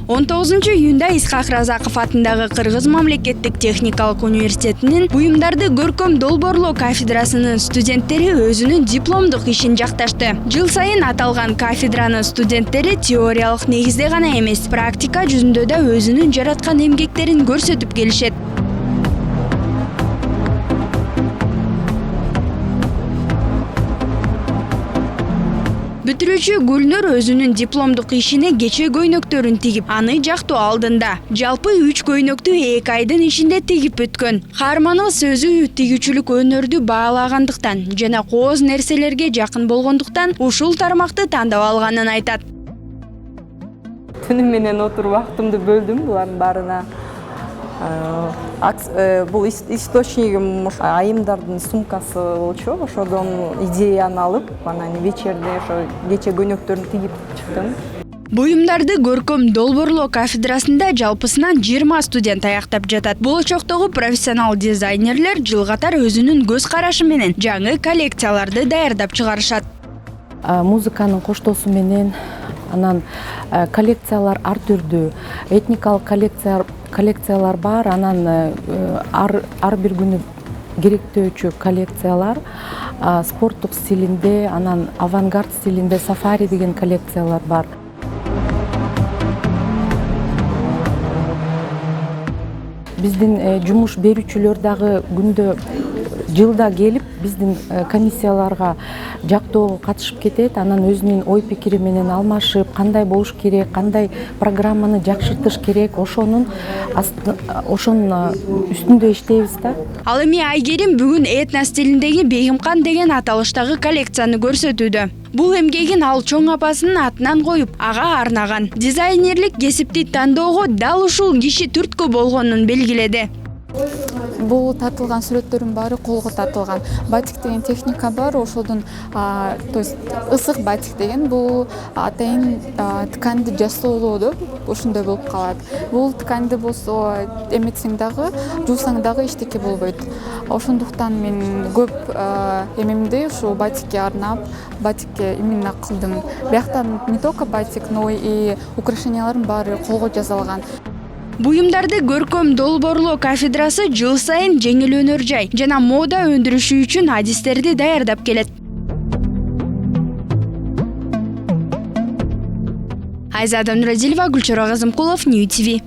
19-июнда Исхак Разаков атындагы Кыргыз мамлекеттик техникалык университетинин буюмдарды көркөм долбоорлоо кафедрасынын студенттери өзүнүн дипломдук ишин жакташты. Жыл сайын аталган кафедранын студенттери теориялык негизде гана эмес, практика жүзүндө да өзүнүн жараткан эмгектерин көрсөтүп келишет. Бүтүрүүчү Гүлнур өзүнүн дипломдук ишине кече көйнөктөрүн тигип, аны жактоо алдында. Жалпы 3 көйнөктү 2 айдын ичинде тигип бүткөн. Каарманыбыз өзү тигүүчүлүк өнөрдү баалагандыктан жана кооз нерселерге жакын болгондуктан ушул тармакты тандап алганын айтат. Түнү менен отуруп вактымды бөлдүм булардын баарына. Бул источнигим айымдардын сумкасы болчу. Ошодон идеяны алып, анан вечерде ошо кече көйнөктөрүн тигип чыктым. Буюмдарды көркөм долбоорлоо кафедрасында жалпысынан 20 студент аяктап жатат. Болочоктогу профессионал дизайнерлер жыл катар өзүнүн көз карашы менен жаңы коллекцияларды даярдап чыгарышат. Музыканын коштоосу менен анан коллекциялар ар түрдүү, этникалык коллекциялар бар, анан ар бир күнү керектөөчү коллекциялар, спорттук стилинде, анан авангард стилинде сафари деген коллекциялар бар. Биздин жумуш берүүчүлөр дагы күндө жылда келип биздин комиссияларга жактоого катышып кетет, анан өзүнүн ой пикири менен алмашып, кандай болуш керек, кандай программаны жакшыртыш керек, ошонун үстүндө иштейбиз да. Ал эми Айгерим бүгүн этно стилиндеги Бегимкан деген аталыштагы коллекцияны көрсөтүүдө. Бул эмгегин ал чоң апасынын атынан коюп, ага арнаган. Дизайнерлик кесипти тандоого дал ушул киши түрткү болгонун белгиледи. Бул тартылган сүрөттөрдүн баары колго тартылган. Батик деген техника бар, ошодун, то есть ысык батик деген бул атайын тканды жасоолоодо ошондой болуп калат. Бул тканды болсо эметсең дагы, жуусаң дагы эчтеке болбойт. Ошондуктан мен көп эмемди ушул батикке арнап, батикке именно кылдым. Бияктан не только батик, но и украшениялардын баары колго жасалган. Буюмдарды көркөм долбоорлоо кафедрасы жыл сайын жеңил өнөр жай жана мода өндүрүшү үчүн адистерди даярдап келет. Айзада Нуразилова, Гүлчора Казымкулов, Нью ТВ.